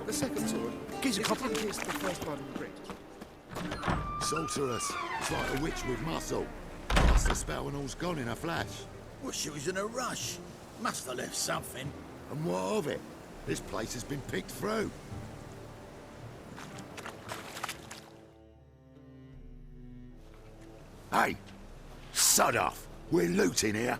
The second sword is in case the first one breaks. Sorceress. It's like a witch with muscle. Cast a spell and all's gone in a flash. Well, she was in a rush. Must have left something. And what of it? This place has been picked through. Hey! Sod off! We're looting here.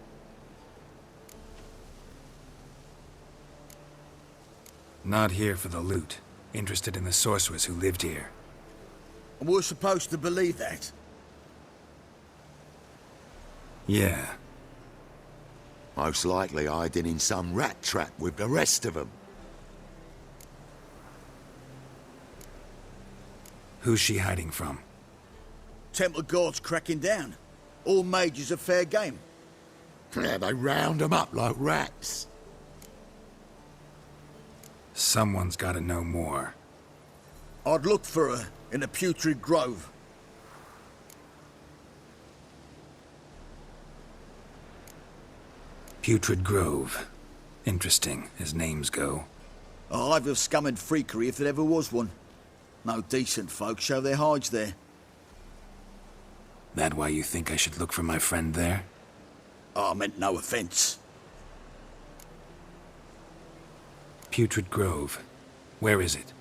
Not here for the loot. Interested in the sorceress who lived here. And we're supposed to believe that. Yeah. Most likely hiding in some rat trap with the rest of them. Who's she hiding from? Temple guards cracking down. All mages are fair game. Yeah, they round them up like rats. Someone's gotta know more. I'd look for her in a putrid grove. Putrid Grove. Interesting, as names go. A hive of scum and freakery if there ever was one. No decent folk show their hides there. That why you think I should look for my friend there? I meant no offence. Putrid Grove. Where is it?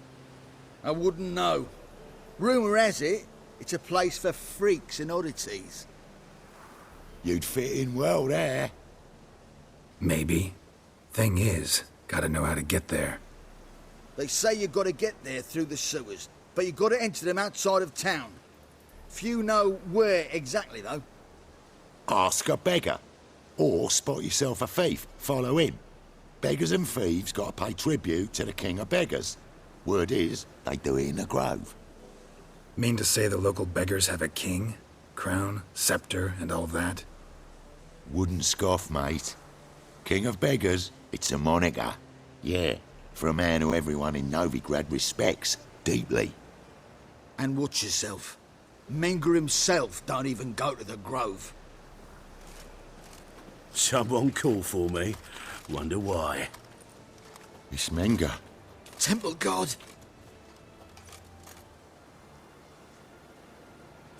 I wouldn't know. Rumour has it, it's a place for freaks and oddities. You'd fit in well there. Maybe. Thing is, gotta know how to get there. They say you gotta get there through the sewers, but you gotta enter them outside of town. Few know where exactly, though. Ask a beggar. Or spot yourself a thief, follow him. Beggars and thieves gotta pay tribute to the king of beggars. Word is, they do it in the grove. Mean to say the local beggars have a king? Crown, scepter, and all that? Wouldn't scoff, mate. King of beggars, it's a moniker. Yeah, for a man who everyone in Novigrad respects deeply. And watch yourself. Menger himself don't even go to the grove. Someone call for me. Wonder why. It's Menger. Temple guard.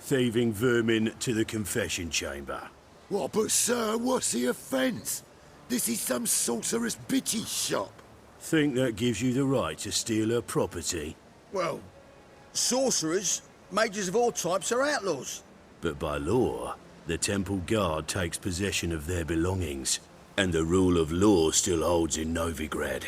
Thieving vermin to the confession chamber. What, but sir, what's the offence? This is some sorceress bitchy shop. Think that gives you the right to steal her property? Well, sorcerers, mages of all types are outlaws. But by law, the temple guard takes possession of their belongings, and the rule of law still holds in Novigrad.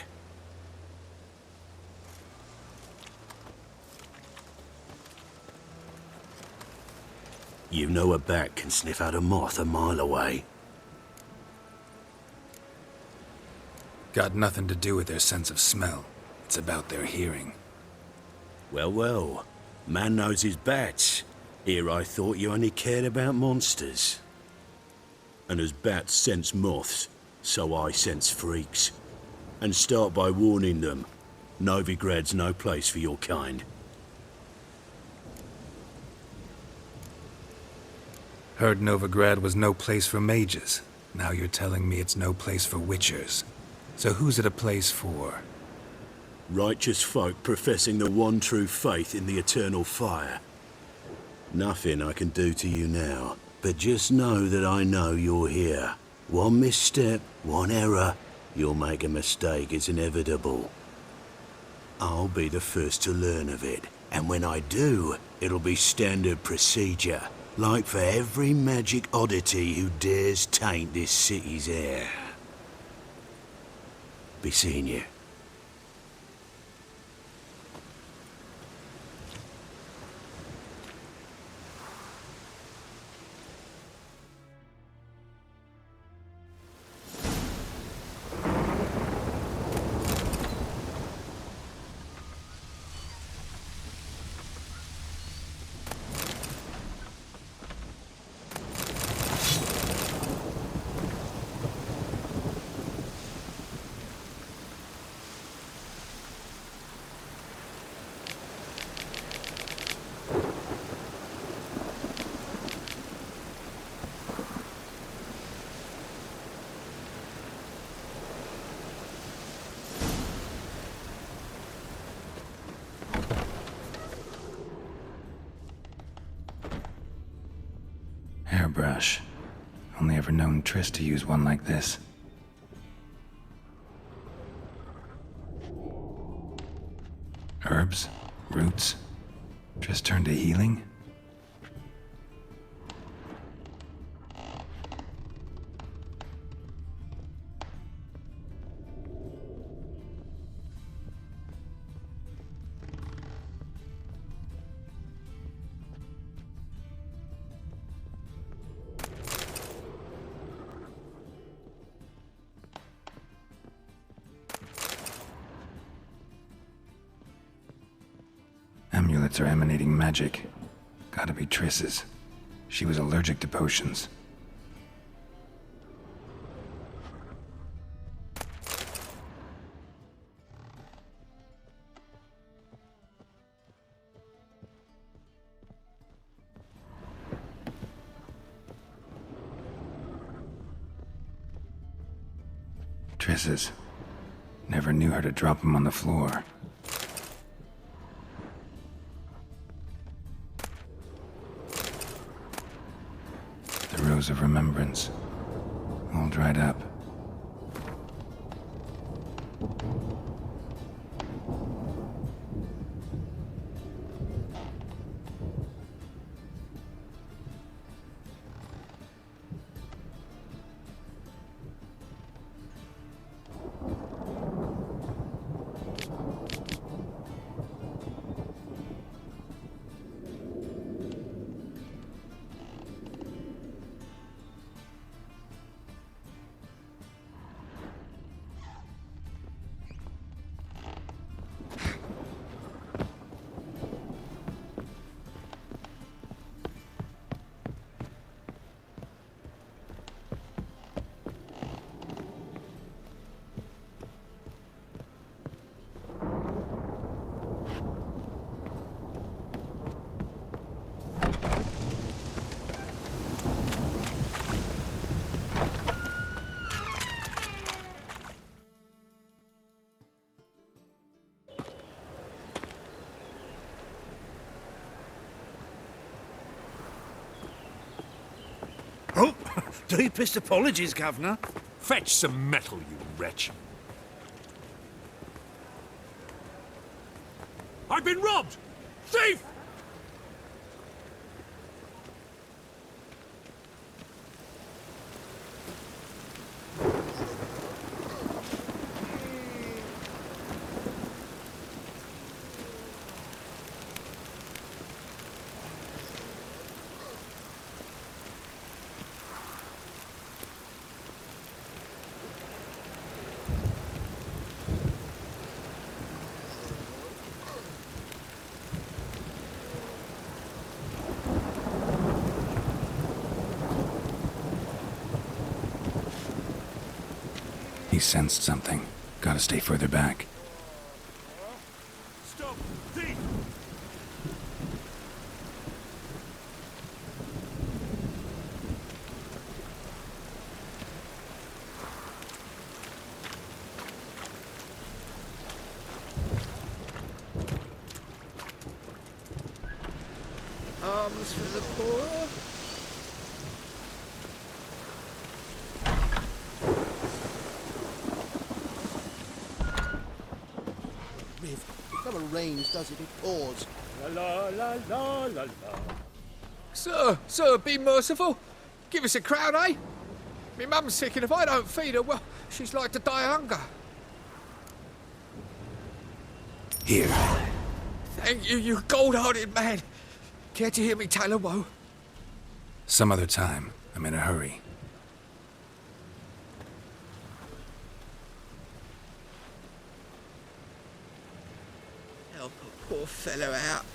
You know a bat can sniff out a moth a mile away. Got nothing to do with their sense of smell. It's about their hearing. Well, well. Man knows his bats. Here I thought you only cared about monsters. And as bats sense moths, so I sense freaks. And start by warning them. Novigrad's no place for your kind. Heard Novigrad was no place for mages. Now you're telling me it's no place for witchers. So who's it a place for? Righteous folk professing the one true faith in the eternal fire. Nothing I can do to you now, but just know that I know you're here. One misstep, one error, you'll make a mistake, it's inevitable. I'll be the first to learn of it, and when I do, it'll be standard procedure, like for every magic oddity who dares taint this city's air. Be seeing you. brush. Only ever known Triss to use one like this. Herbs? Roots? Triss turned to healing? Amulets are emanating magic. Gotta be Triss's. She was allergic to potions. Triss's. Never knew her to drop them on the floor. The Rose of Remembrance. All dried up. Oh, deepest apologies, Governor. Fetch some metal, you wretch. I've been robbed! Thief! He sensed something. Gotta stay further back. Stop! Thief! Arms for the poor. It never rains, does it? It pours. La la la la la. Sir, be merciful. Give us a crown, eh? Me mum's sick, and if I don't feed her, well, she's like to die of hunger. Here. Thank you, you gold-hearted man. Care to hear me tell a woe? Some other time. I'm in a hurry. Help a poor fellow out.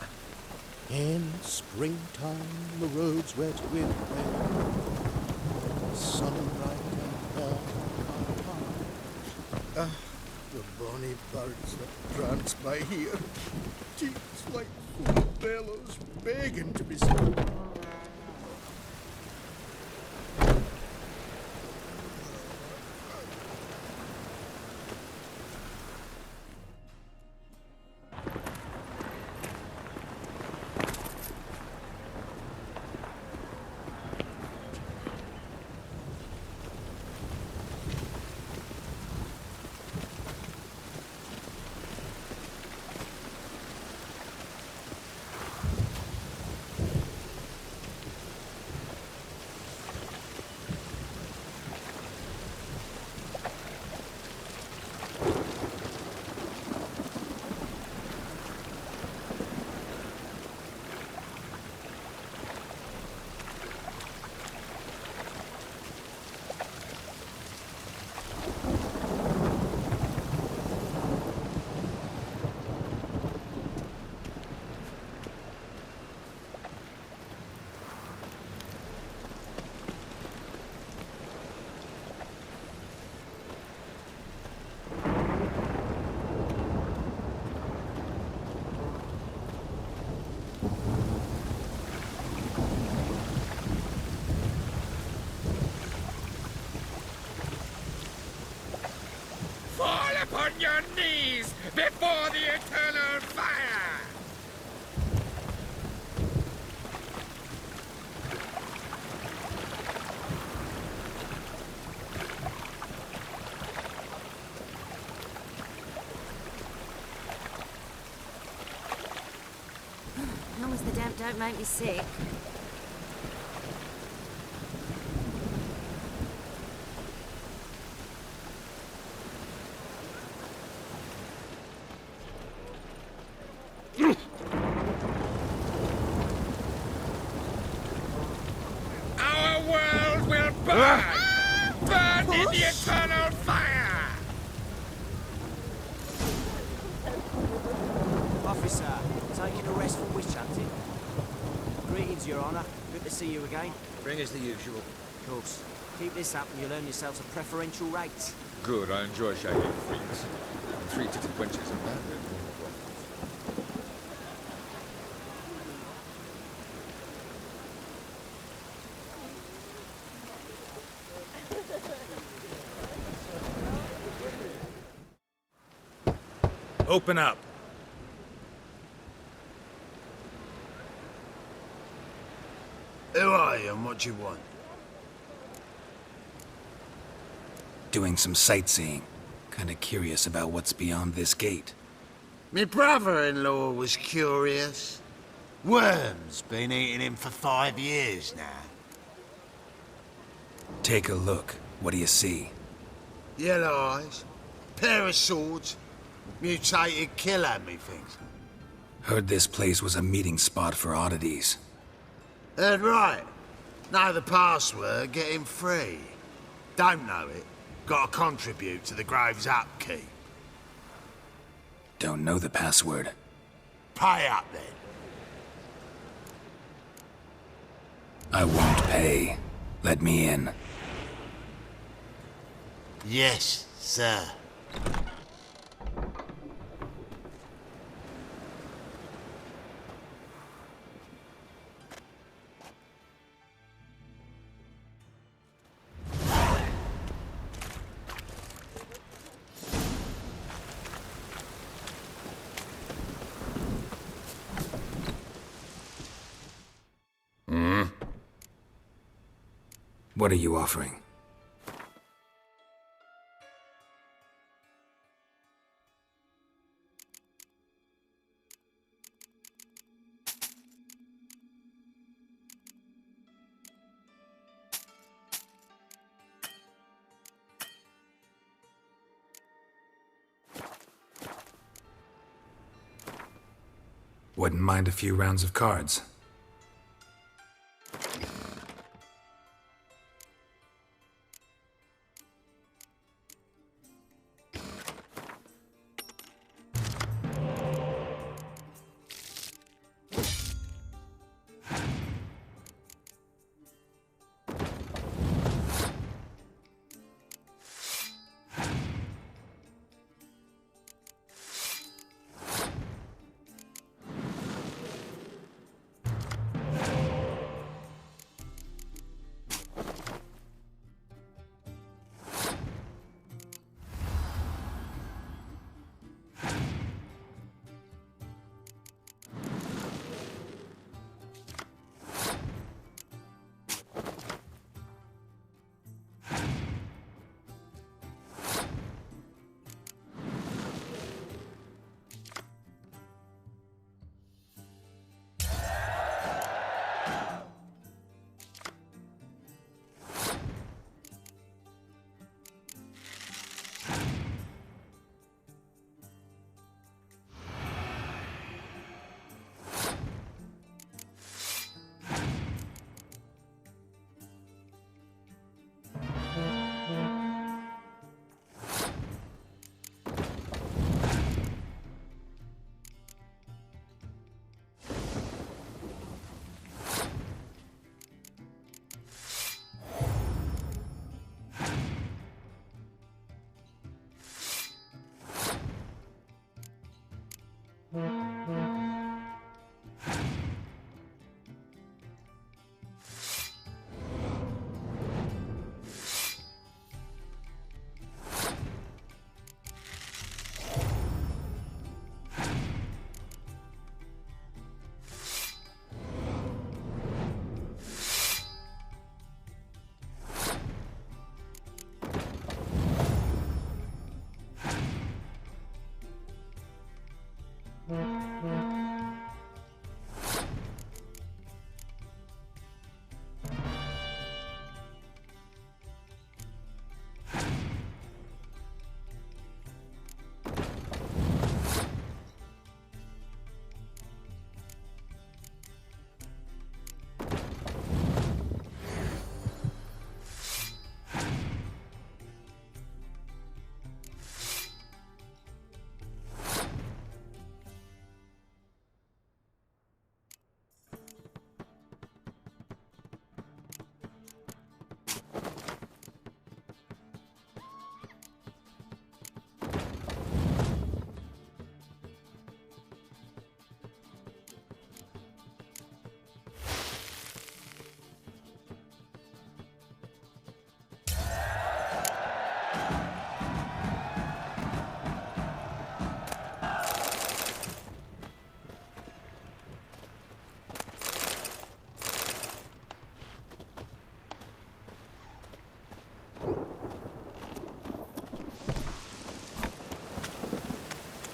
In springtime, the roads wet with rain. Sun bright and warm. The bonny birds that prance by here. Cheeks like full bellows, begging to be sung. Fall upon your knees before the eternal fire! As long as the damp don't make me sick. Our world will burn! Burn in the eternal fire! Officer, taking arrest for witch hunting. Greetings, Your Honour. Good to see you again. Bring us the usual. Of course. Keep this up and you'll earn yourselves a preferential rate. Good, I enjoy shagging freaks. And 3-titted wenches and that. Open up. Who are you and what do you want? Doing some sightseeing. Kinda curious about what's beyond this gate. Me brother-in-law was curious. Worms been eating him for 5 years now. Take a look. What do you see? Yellow eyes, pair of swords, mutated killer, methinks. Heard this place was a meeting spot for oddities. Heard right. Know the password, get him free. Don't know it, gotta contribute to the Grove's upkeep. Don't know the password. Pay up then. I won't pay. Let me in. Yes, sir. What are you offering? Wouldn't mind a few rounds of cards.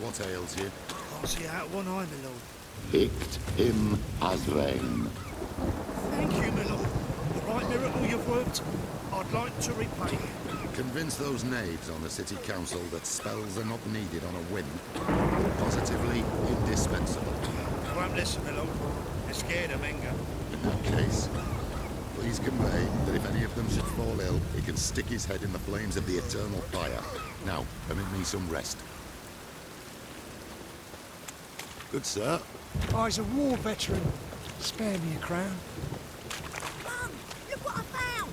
What ails you? Can't see out one eye, my lord. Picked him as rain. Thank you, my lord. The right miracle you've worked. I'd like to repay you. Convince those knaves on the city council that spells are not needed on a whim. Positively indispensable. I won't listen, my lord. They're scared of Menga. In that case, please convey that if any of them should fall ill, he can stick his head in the flames of the eternal fire. Now, permit me some rest. Good sir. I's a war veteran. Spare me a crown. Mum, look what I found.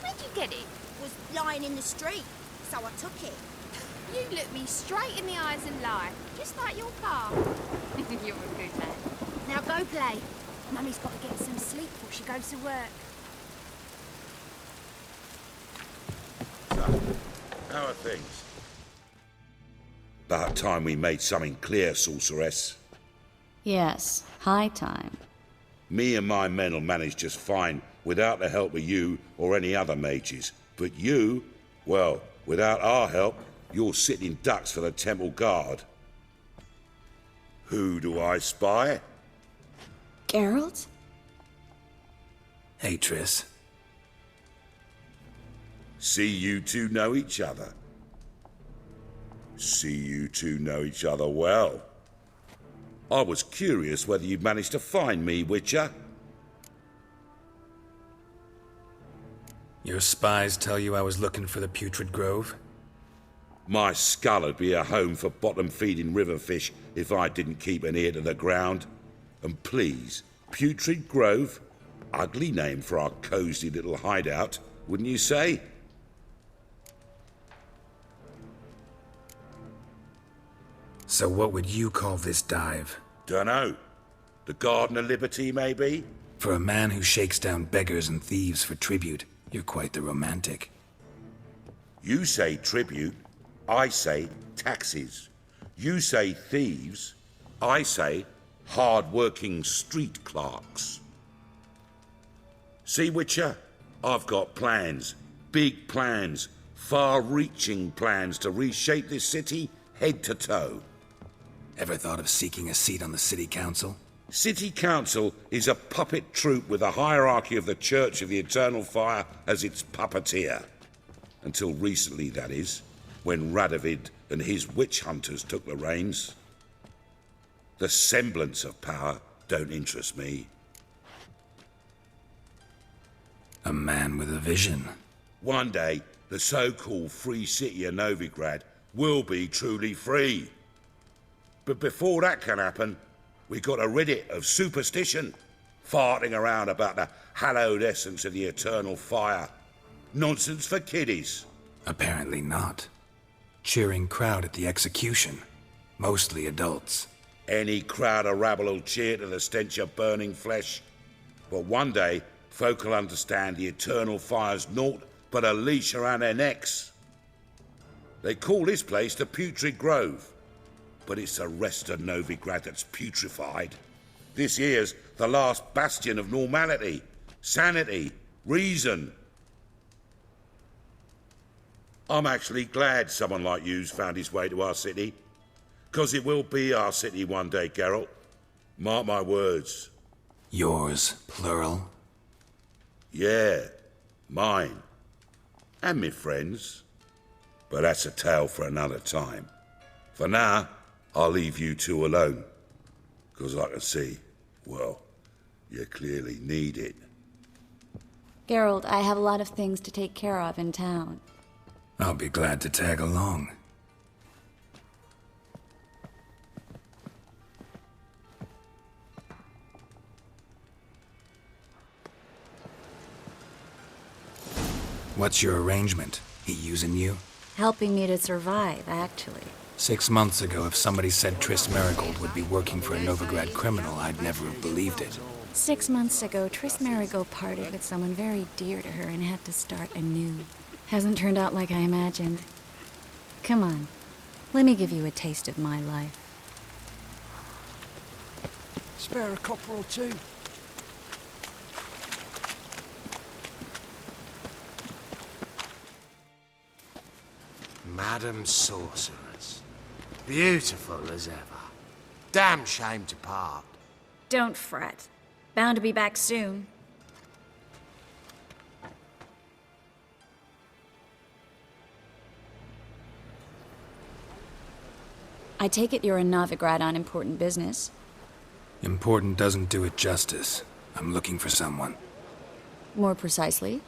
Where'd you get it? Was lying in the street, so I took it. You look me straight in the eyes and lie, just like your pa. You're a good lad. Now go play. Mummy's got to get some sleep before she goes to work. So, how are things? About time we made something clear, sorceress. Yes, high time. Me and my men'll manage just fine without the help of you or any other mages. But you, well, without our help, you're sitting ducks for the temple guard. Who do I spy? Geralt? Hey, Triss. See you two know each other. See you two know each other well. I was curious whether you'd managed to find me, Witcher. Your spies tell you I was looking for the Putrid Grove? My skull would be a home for bottom-feeding river fish if I didn't keep an ear to the ground. And please, Putrid Grove? Ugly name for our cosy little hideout, wouldn't you say? So what would you call this dive? Dunno. The Garden of Liberty, maybe? For a man who shakes down beggars and thieves for tribute, you're quite the romantic. You say tribute, I say taxes. You say thieves, I say hard-working street clerks. See, Witcher? I've got plans. Big plans. Far-reaching plans to reshape this city head to toe. Ever thought of seeking a seat on the city council? City council is a puppet troupe with a hierarchy of the Church of the Eternal Fire as its puppeteer. Until recently, that is, when Radovid and his witch hunters took the reins. The semblance of power don't interest me. A man with a vision. One day, the so-called free city of Novigrad will be truly free. But before that can happen, we got to rid it of superstition, farting around about the hallowed essence of the eternal fire. Nonsense for kiddies. Apparently not. Cheering crowd at the execution. Mostly adults. Any crowd of rabble will cheer to the stench of burning flesh. But one day, folk will understand the eternal fire's naught but a leash around their necks. They call this place the Putrid Grove. But it's the rest of Novigrad that's putrefied. This here's the last bastion of normality, sanity, reason. I'm actually glad someone like you's found his way to our city. 'Cause it will be our city one day, Geralt. Mark my words. Yours, plural? Yeah, mine. And me friends. But that's a tale for another time. For now, I'll leave you two alone. 'Cause I can see, well, you clearly need it. Geralt, I have a lot of things to take care of in town. I'll be glad to tag along. What's your arrangement? He using you? Helping me to survive, actually. 6 months ago, if somebody said Triss Marigold would be working for a Novigrad criminal, I'd never have believed it. 6 months ago, Triss Marigold parted with someone very dear to her and had to start anew. Hasn't turned out like I imagined. Come on, let me give you a taste of my life. Spare a copper or two. Madam Sorceress. Beautiful as ever. Damn shame to part. Don't fret. Bound to be back soon. I take it you're in Novigrad on important business. Important doesn't do it justice. I'm looking for someone. More precisely?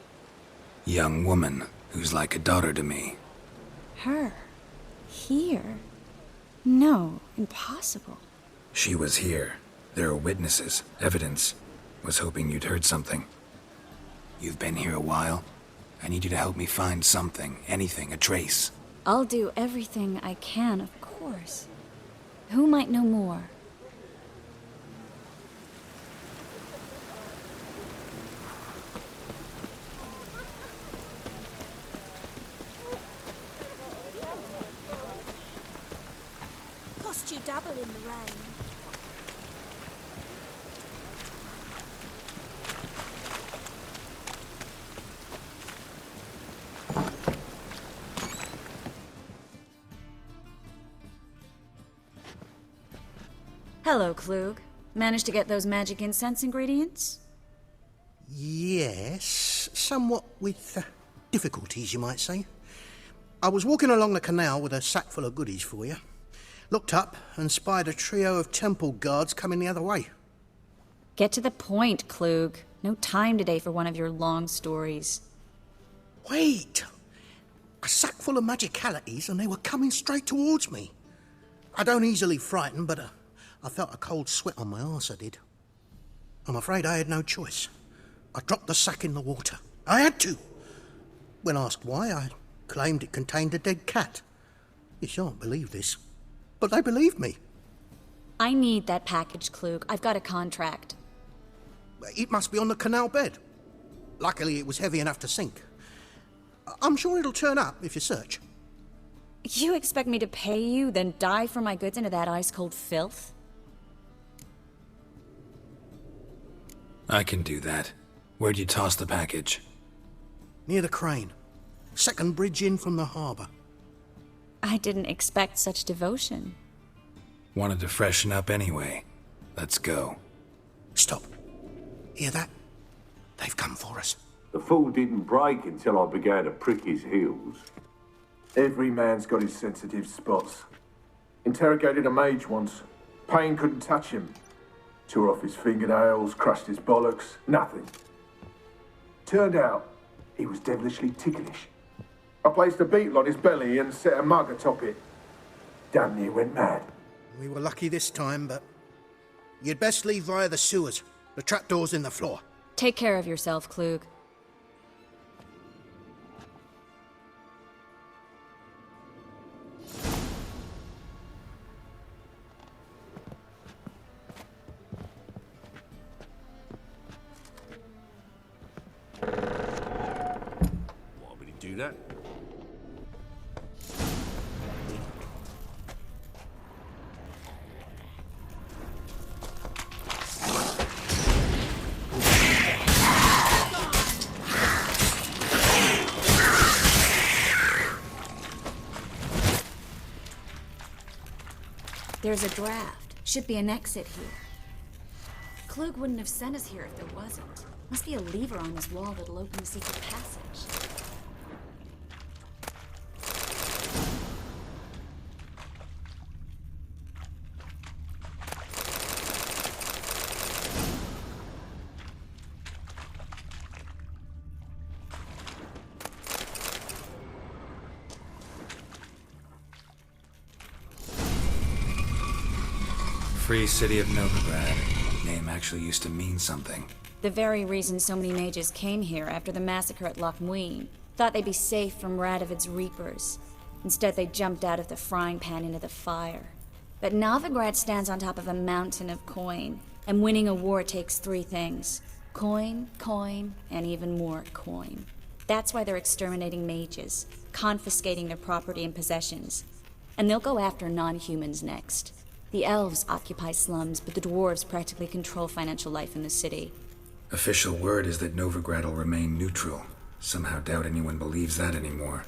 Young woman who's like a daughter to me. Her? Here? No, impossible. She was here. There are witnesses, evidence. Was hoping you'd heard something. You've been here a while. I need you to help me find something, anything, a trace. I'll do everything I can, of course. Who might know more? Cost you double in the rain. Hello, Klug. Managed to get those magic incense ingredients? Yes, somewhat with difficulties, you might say. I was walking along the canal with a sack full of goodies for you. Looked up and spied a trio of temple guards coming the other way. Get to the point, Klug. No time today for one of your long stories. Wait! A sack full of magicalities and they were coming straight towards me. I don't easily frighten, but I felt a cold sweat on my arse, I did. I'm afraid I had no choice. I dropped the sack in the water. I had to. When asked why, I claimed it contained a dead cat. You shan't believe this, but they believed me. I need that package, Klug. I've got a contract. It must be on the canal bed. Luckily, it was heavy enough to sink. I'm sure it'll turn up if you search. You expect me to pay you, then dive for my goods into that ice-cold filth? I can do that. Where'd you toss the package? Near the crane. Second bridge in from the harbour. I didn't expect such devotion. Wanted to freshen up anyway. Let's go. Stop. Hear that? They've come for us. The fool didn't break until I began to prick his heels. Every man's got his sensitive spots. Interrogated a mage once. Pain couldn't touch him. Tore off his fingernails, crushed his bollocks, nothing. Turned out, he was devilishly ticklish. I placed a beetle on his belly and set a mug atop it. Damn near went mad. We were lucky this time, but you'd best leave via the sewers. The trapdoor's in the floor. Take care of yourself, Klug. Want me to do that? There's a draft. Should be an exit here. Klug wouldn't have sent us here if there wasn't. Must be a lever on this wall that'll open the secret passage. Free City of Novigrad. Name actually used to mean something. The very reason so many mages came here after the massacre at Loch Muin. Thought they'd be safe from Radovid's reapers. Instead, they jumped out of the frying pan into the fire. But Novigrad stands on top of a mountain of coin, and winning a war takes three things. Coin, coin, and even more coin. That's why they're exterminating mages, confiscating their property and possessions. And they'll go after non-humans next. The elves occupy slums, but the dwarves practically control financial life in the city. Official word is that Novigrad will remain neutral. Somehow doubt anyone believes that anymore.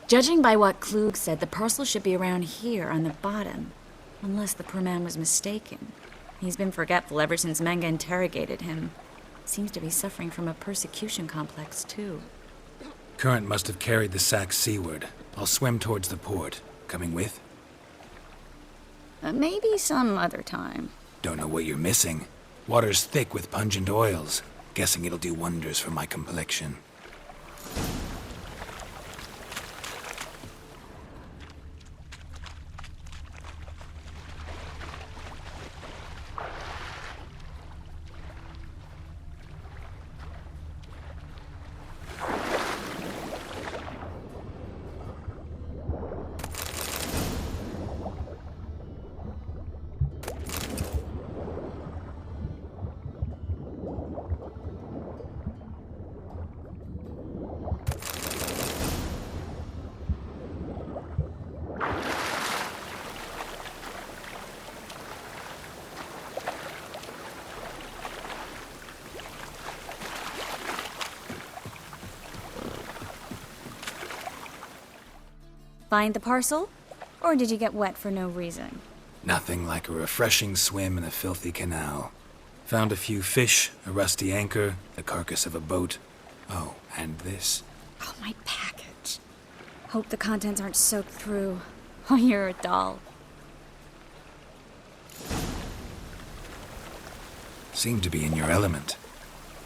Judging by what Klug said, the parcel should be around here on the bottom. Unless the poor man was mistaken. He's been forgetful ever since Manga interrogated him. Seems to be suffering from a persecution complex, too. Current must have carried the sack seaward. I'll swim towards the port. Coming with? Maybe some other time. Don't know what you're missing. Water's thick with pungent oils. Guessing it'll do wonders for my complexion. Find the parcel? Or did you get wet for no reason? Nothing like a refreshing swim in a filthy canal. Found a few fish, a rusty anchor, the carcass of a boat. Oh, and this. Oh, my package. Hope the contents aren't soaked through. Oh, you're a doll. Seem to be in your element.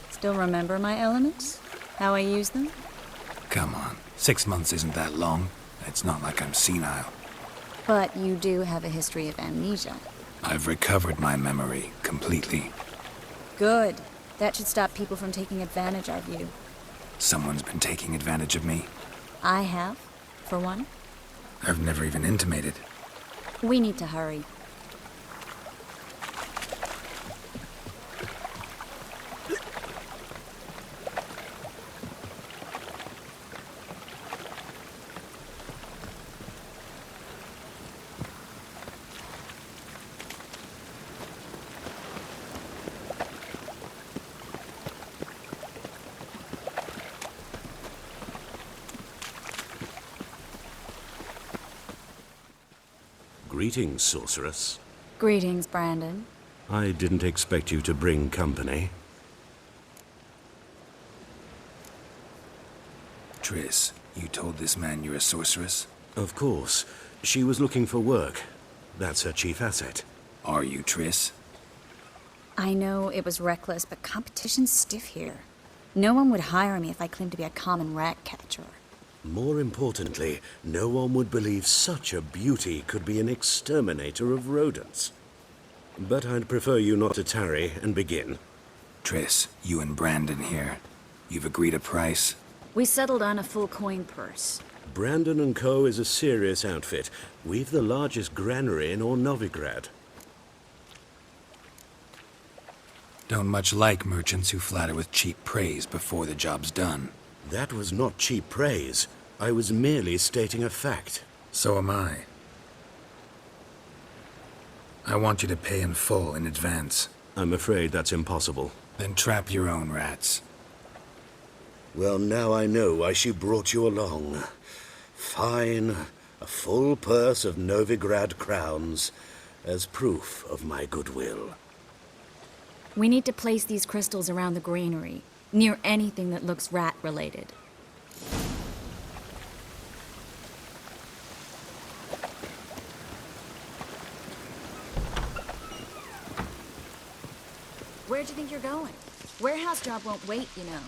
Still remember my elements? How I use them? Come on, 6 months isn't that long. It's not like I'm senile. But you do have a history of amnesia. I've recovered my memory completely. Good. That should stop people from taking advantage of you. Someone's been taking advantage of me. I have, for one. I've never even intimated. We need to hurry. Greetings, sorceress. Greetings, Brandon. I didn't expect you to bring company. Triss, you told this man you're a sorceress? Of course. She was looking for work. That's her chief asset. Are you, Triss? I know it was reckless, but competition's stiff here. No one would hire me if I claimed to be a common rat catcher. More importantly, no one would believe such a beauty could be an exterminator of rodents. But I'd prefer you not to tarry and begin. Triss, you and Brandon here. You've agreed a price? We settled on a full coin purse. Brandon and Co. is a serious outfit. We've the largest granary in all Novigrad. Don't much like merchants who flatter with cheap praise before the job's done. That was not cheap praise. I was merely stating a fact. So am I. I want you to pay in full in advance. I'm afraid that's impossible. Then trap your own rats. Well, now I know why she brought you along. Fine. A full purse of Novigrad crowns as proof of my goodwill. We need to place these crystals around the granary, near anything that looks rat-related. Where'd you think you're going? Warehouse job won't wait, you know.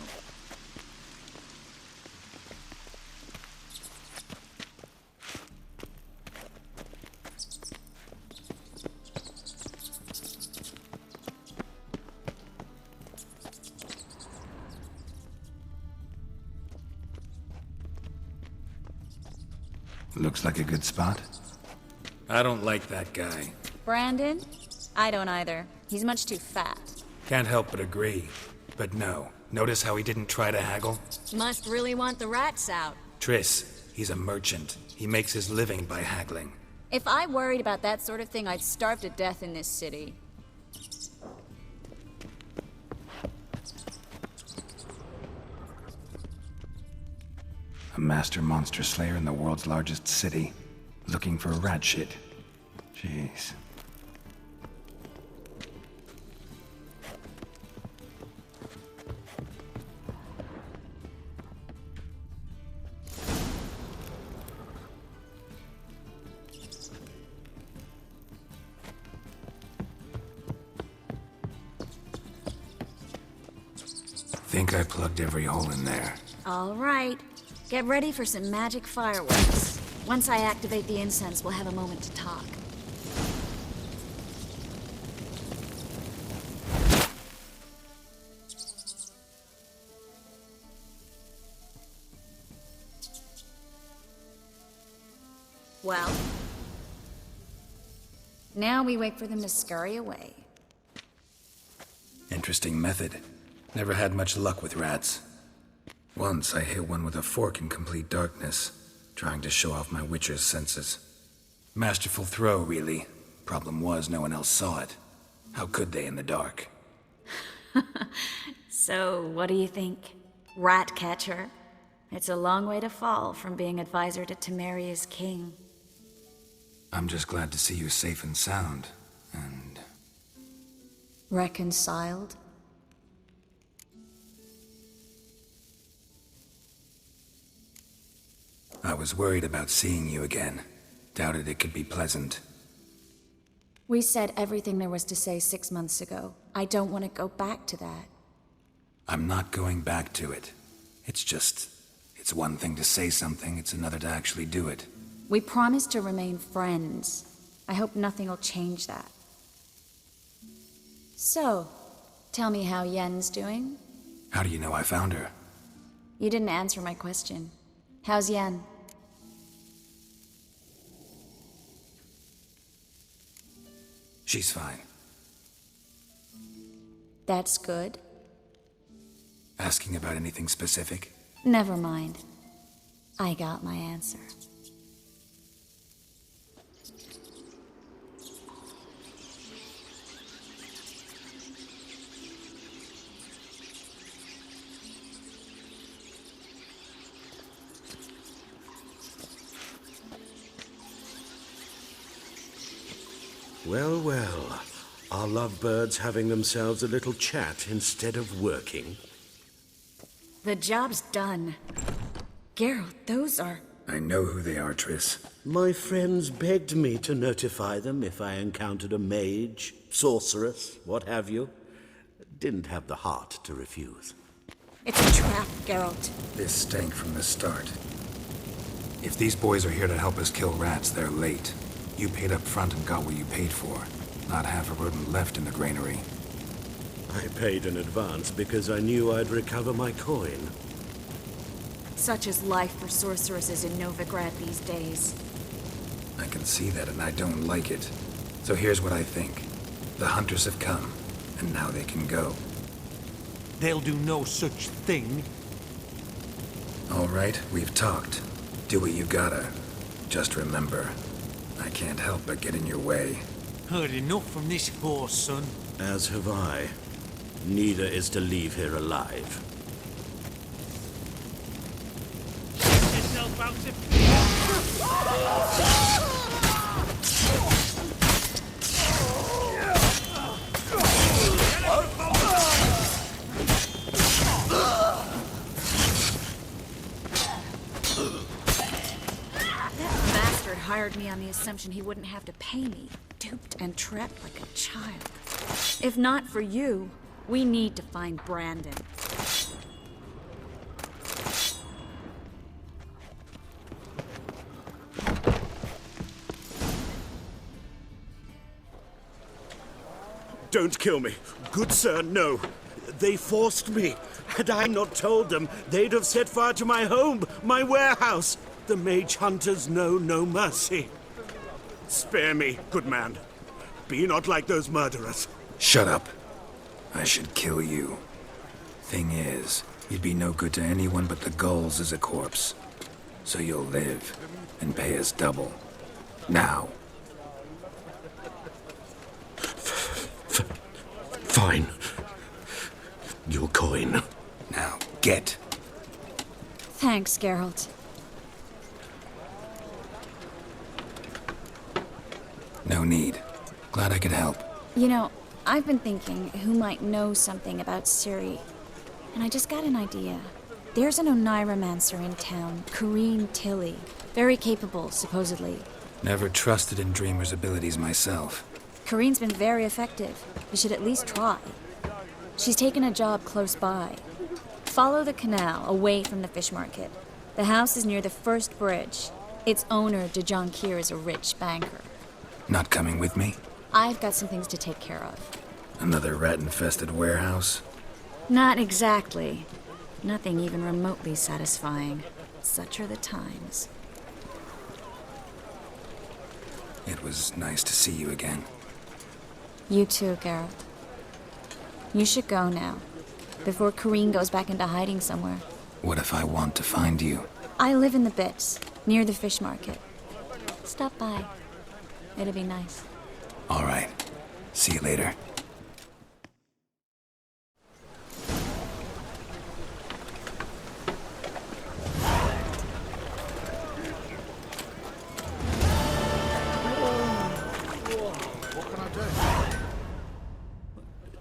Looks like a good spot. I don't like that guy. Brandon? I don't either. He's much too fat. Can't help but agree. But no. Notice how he didn't try to haggle? Must really want the rats out. Triss, he's a merchant. He makes his living by haggling. If I worried about that sort of thing, I'd starve to death in this city. A master monster slayer in the world's largest city, looking for rat shit. Jeez. Think I plugged every hole in there. All right. Get ready for some magic fireworks. Once I activate the incense, we'll have a moment to talk. Well, now we wait for them to scurry away. Interesting method. Never had much luck with rats. Once I hit one with a fork in complete darkness, trying to show off my witcher's senses. Masterful throw, really. Problem was, no one else saw it. How could they in the dark? So, what do you think? Rat catcher? It's a long way to fall from being advisor to Temeria's king. I'm just glad to see you safe and sound, and... Reconciled? I was worried about seeing you again. Doubted it could be pleasant. We said everything there was to say 6 months ago. I don't want to go back to that. I'm not going back to it. It's one thing to say something, it's another to actually do it. We promised to remain friends. I hope nothing will change that. So, tell me how Yen's doing? How do you know I found her? You didn't answer my question. How's Yen? She's fine. That's good. Asking about anything specific? Never mind. I got my answer. Well, well. Are lovebirds having themselves a little chat instead of working? The job's done. Geralt, those are... I know who they are, Triss. My friends begged me to notify them if I encountered a mage, sorceress, what have you. Didn't have the heart to refuse. It's a trap, Geralt. This stank from the start. If these boys are here to help us kill rats, they're late. You paid up front and got what you paid for. Not half a rodent left in the granary. I paid in advance because I knew I'd recover my coin. Such is life for sorceresses in Novigrad these days. I can see that and I don't like it. So here's what I think. The hunters have come, and now they can go. They'll do no such thing. All right, we've talked. Do what you gotta. Just remember, I can't help but get in your way. Heard enough from this horse, son. As have I. Neither is to leave here alive. Get yourself out of... That bastard hired me on the assumption he wouldn't have to pay me. Duped and trapped like a child. If not for you, we need to find Brandon. Don't kill me. Good sir, no. They forced me. Had I not told them, they'd have set fire to my home, my warehouse. The mage hunters know no mercy. Spare me, good man. Be not like those murderers. Shut up. I should kill you. Thing is, you'd be no good to anyone but the gulls as a corpse. So you'll live and pay us double. Now. Fine. Your coin. Now, get. Thanks, Geralt. need. Glad I could help. You know, I've been thinking who might know something about Ciri, and I just got an idea. There's an Oneiromancer in town, Corrine Tilly. Very capable, supposedly. Never trusted in Dreamer's abilities myself. Corrine's been very effective. You should at least try. She's taken a job close by. Follow the canal, away from the fish market. The house is near the first bridge. Its owner, DeJohn Kier, is a rich banker. Not coming with me? I've got some things to take care of. Another rat-infested warehouse? Not exactly. Nothing even remotely satisfying. Such are the times. It was nice to see you again. You too, Geralt. You should go now, before Corrine goes back into hiding somewhere. What if I want to find you? I live in the Bits, near the fish market. Stop by. It'll be nice. All right. See you later.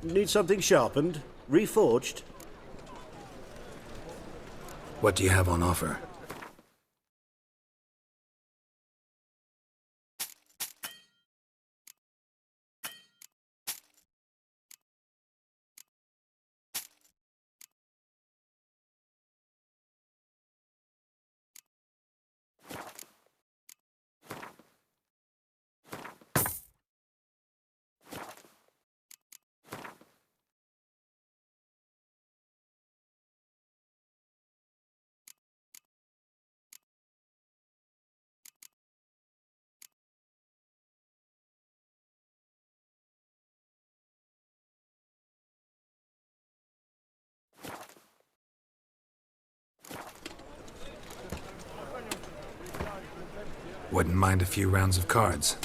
Need something sharpened? Reforged? What do you have on offer? Wouldn't mind a few rounds of cards.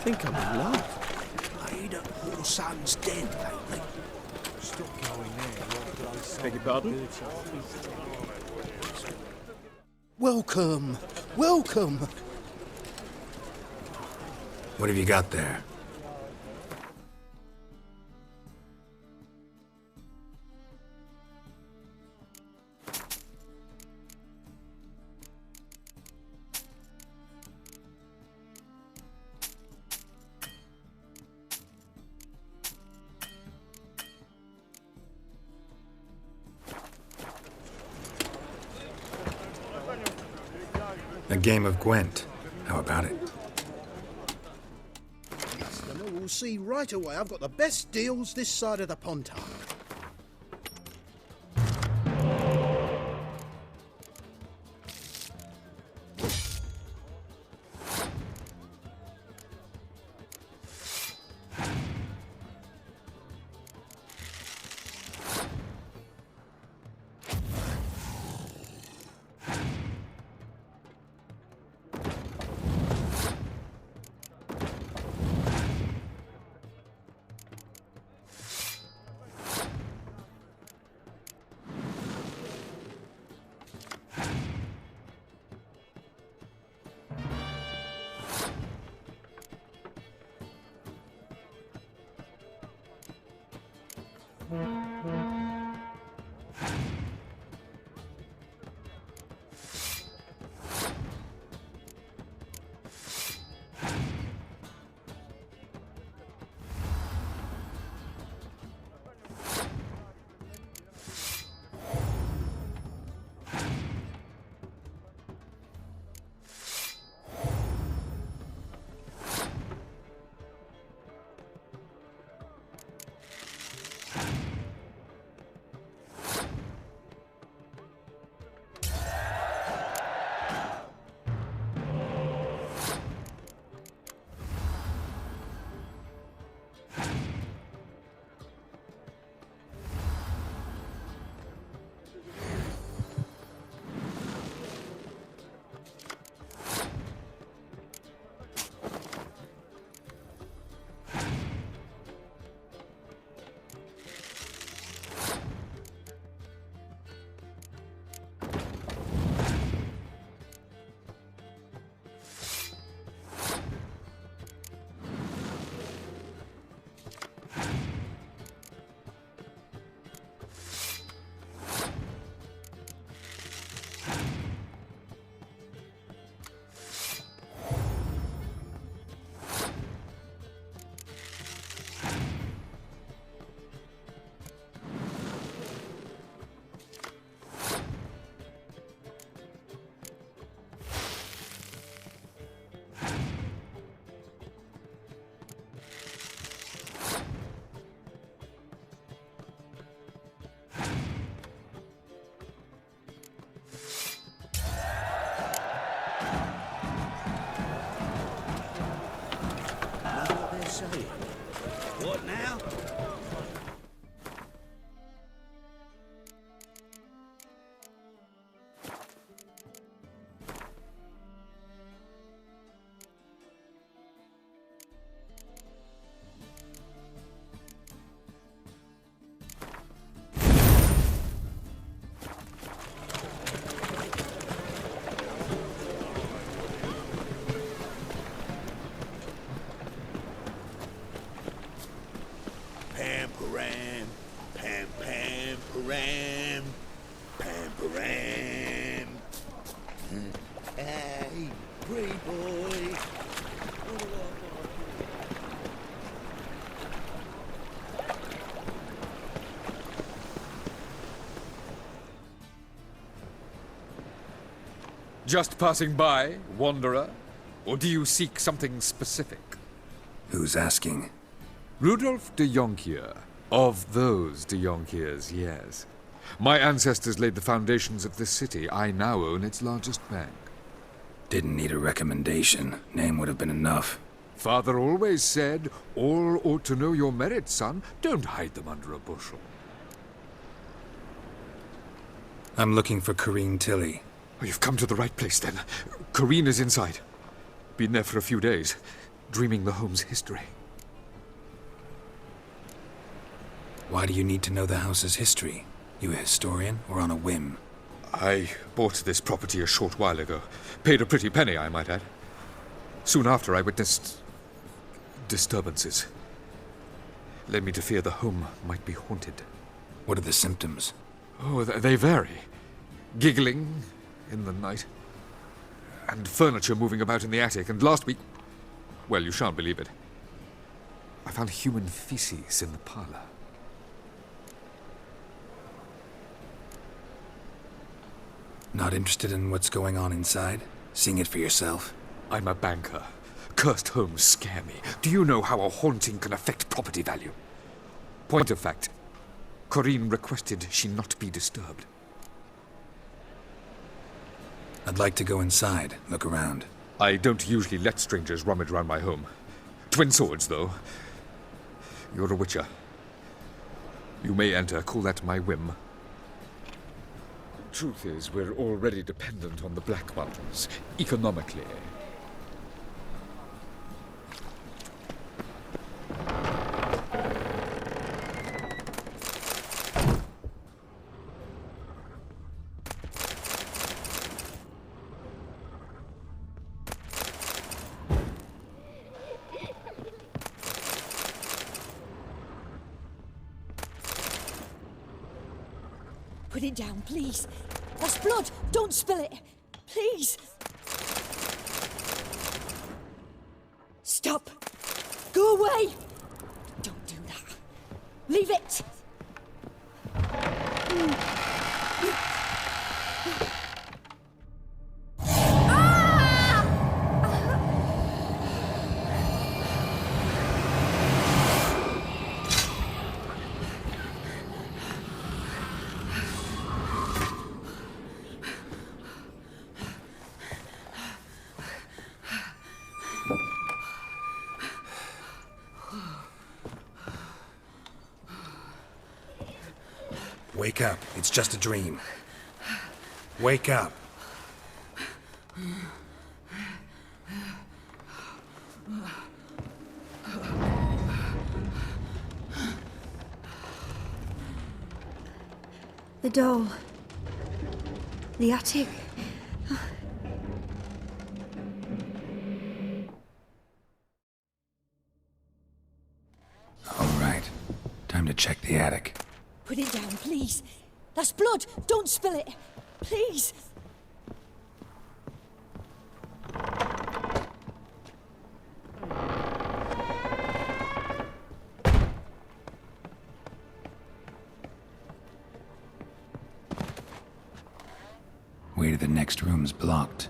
I think I'm in love. I that your son's dead lately? Stop going there. Beg your pardon? Welcome. Welcome. What have you got there? A game of Gwent. How about it? Customer will see right away I've got the best deals this side of the Pontar. What now? Pam-param, pam-pam-param, pam-param. Hey, pretty boy. Just passing by, wanderer? Or do you seek something specific? Who's asking? Rudolf de Jonkier. Of those de Jonkiers, yes. My ancestors laid the foundations of this city. I now own its largest bank. Didn't need a recommendation. Name would have been enough. Father always said, all ought to know your merits, son. Don't hide them under a bushel. I'm looking for Corrine Tilly. Oh, you've come to the right place, then. Corrine is inside. Been there for a few days, dreaming the home's history. Why do you need to know the house's history? You a historian or on a whim? I bought this property a short while ago. Paid a pretty penny, I might add. Soon after, I witnessed disturbances. Led me to fear the home might be haunted. What are the symptoms? Oh, they vary. Giggling in the night. And furniture moving about in the attic. And last week... Well, you shan't believe it. I found human feces in the parlor. Not interested in what's going on inside? Seeing it for yourself? I'm a banker. Cursed homes scare me. Do you know how a haunting can affect property value? Point of fact, Corinne requested she not be disturbed. I'd like to go inside, look around. I don't usually let strangers rummage around my home. Twin swords, though. You're a witcher. You may enter, call that my whim. Truth is, we're already dependent on the Black Mountains, economically. Put it down, please. That's blood. Don't spill it. Please. Stop. Go away. Don't do that. Leave it. Wake up. It's just a dream. Wake up. The doll. The attic. All right. Time to check the attic. Put it down, please. That's blood. Don't spill it. Please. Way to the next room's blocked.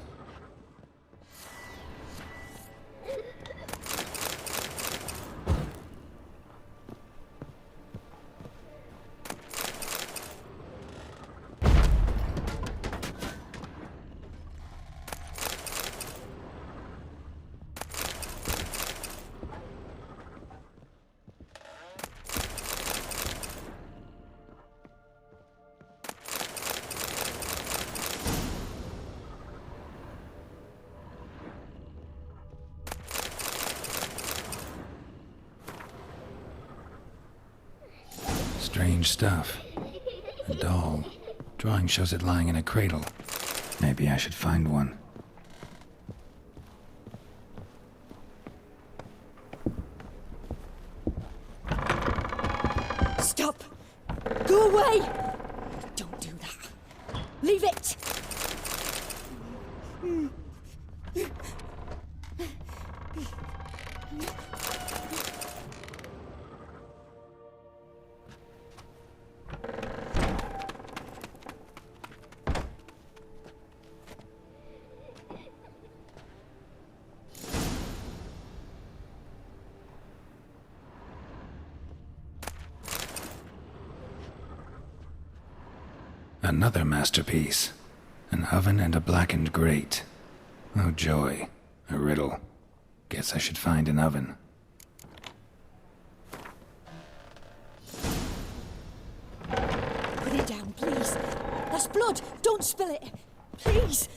Strange stuff. A doll. Drawing shows it lying in a cradle. Maybe I should find one. Stop. Go away. Don't do that. Leave it. Another masterpiece. An oven and a blackened grate. Oh joy. A riddle. Guess I should find an oven. Put it down, please. That's blood. Don't spill it. Please.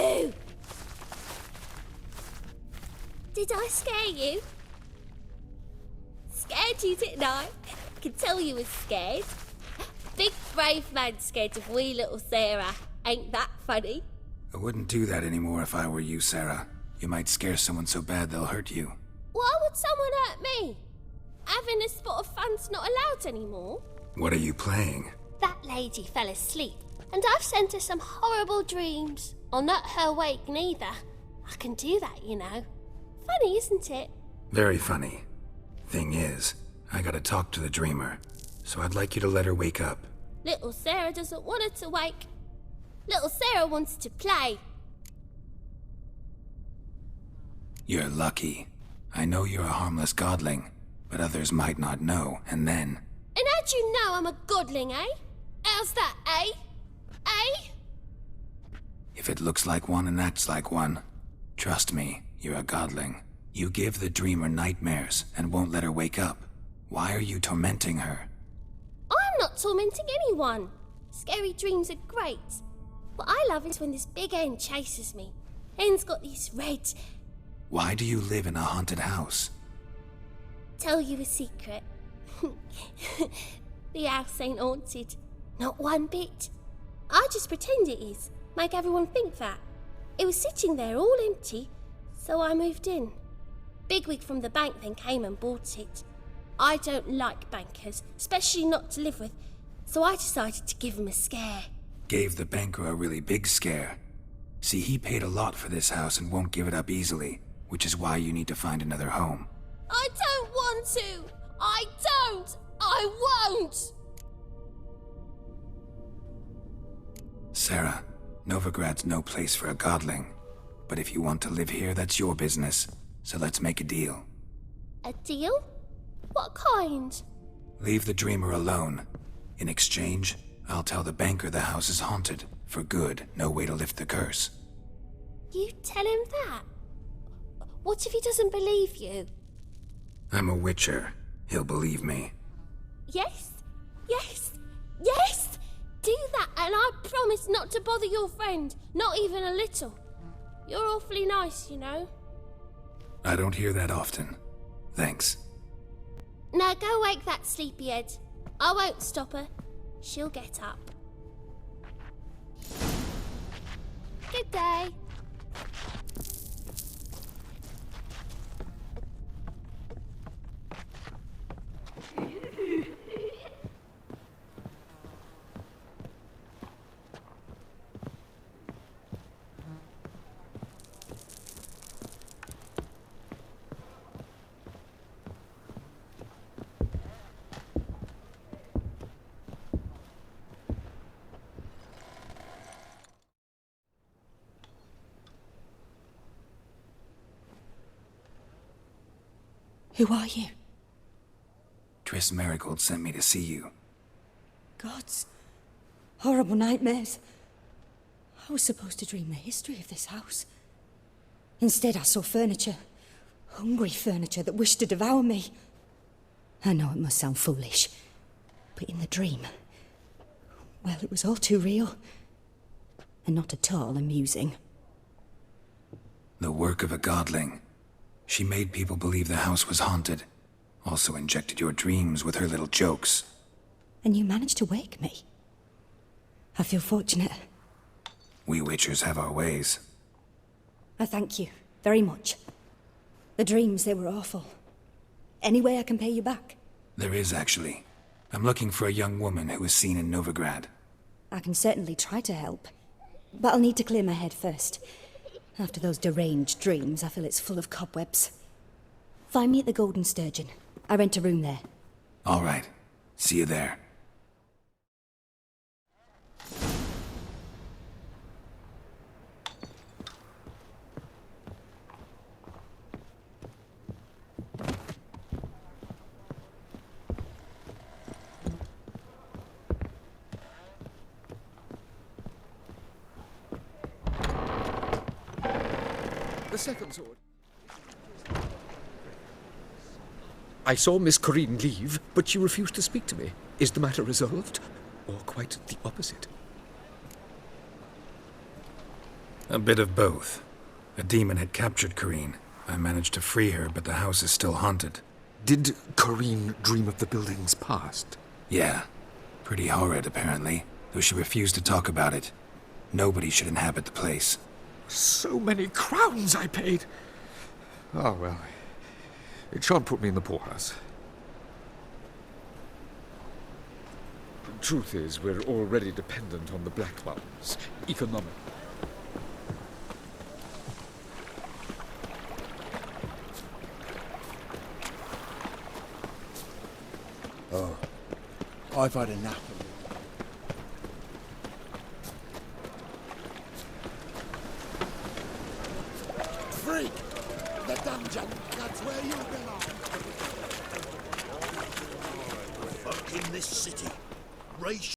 Boo! Did I scare you? Scared you, didn't I? Can tell you was scared. Big brave man scared of wee little Sarah. Ain't that funny? I wouldn't do that anymore if I were you, Sarah. You might scare someone so bad they'll hurt you. Why would someone hurt me? Having a spot of fun's not allowed anymore. What are you playing? That lady fell asleep, and I've sent her some horrible dreams. Or not her wake neither. I can do that, you know. Funny, isn't it? Very funny. Thing is, I gotta talk to the dreamer, so I'd like you to let her wake up. Little Sarah doesn't want her to wake. Little Sarah wants to play. You're lucky. I know you're a harmless godling, but others might not know, and then... And how'd you know I'm a godling, eh? How's that, eh? Eh? If it looks like one and acts like one, trust me, you're a godling. You give the dreamer nightmares and won't let her wake up. Why are you tormenting her? I'm not tormenting anyone. Scary dreams are great. What I love is when this big hen chases me. Hen's got these red... Why do you live in a haunted house? Tell you a secret. The house ain't haunted. Not one bit. I just pretend it is. Make everyone think that. It was sitting there all empty, so I moved in. Bigwig from the bank then came and bought it. I don't like bankers, especially not to live with, so I decided to give him a scare. Gave the banker a really big scare. See, he paid a lot for this house and won't give it up easily, which is why you need to find another home. I don't want to! I don't! I won't! Sarah, Novigrad's no place for a godling. But if you want to live here, that's your business. So let's make a deal. A deal? What kind? Leave the dreamer alone. In exchange, I'll tell the banker the house is haunted. For good, no way to lift the curse. You tell him that? What if he doesn't believe you? I'm a witcher. He'll believe me. Yes? Yes? Yes! Do that and I promise not to bother your friend. Not even a little. You're awfully nice, you know. I don't hear that often. Thanks. Now go wake that sleepyhead. I won't stop her. She'll get up. Good day. Who are you? Triss Marigold sent me to see you. Gods. Horrible nightmares. I was supposed to dream the history of this house. Instead, I saw furniture. Hungry furniture that wished to devour me. I know it must sound foolish, but in the dream, well, it was all too real. And not at all amusing. The work of a godling. She made people believe the house was haunted. Also injected your dreams with her little jokes. And you managed to wake me. I feel fortunate. We witchers have our ways. I thank you very much. The dreams, they were awful. Any way I can pay you back? There is, actually. I'm looking for a young woman who was seen in Novigrad. I can certainly try to help. But I'll need to clear my head first. After those deranged dreams, I feel it's full of cobwebs. Find me at the Golden Sturgeon. I rent a room there. All right. See you there. The second sword. I saw Miss Corinne leave, but she refused to speak to me. Is the matter resolved? Or quite the opposite? A bit of both. A demon had captured Corrine. I managed to free her, but the house is still haunted. Did Corrine dream of the building's past? Yeah. Pretty horrid, apparently, though she refused to talk about it. Nobody should inhabit the place. So many crowns I paid! Oh, well, it shan't put me in the poorhouse. The truth is, we're already dependent on the Black Mountains, economic. Oh, I've had enough of it. Freak! The dungeon, that's where you belong. Fuck in this city. Race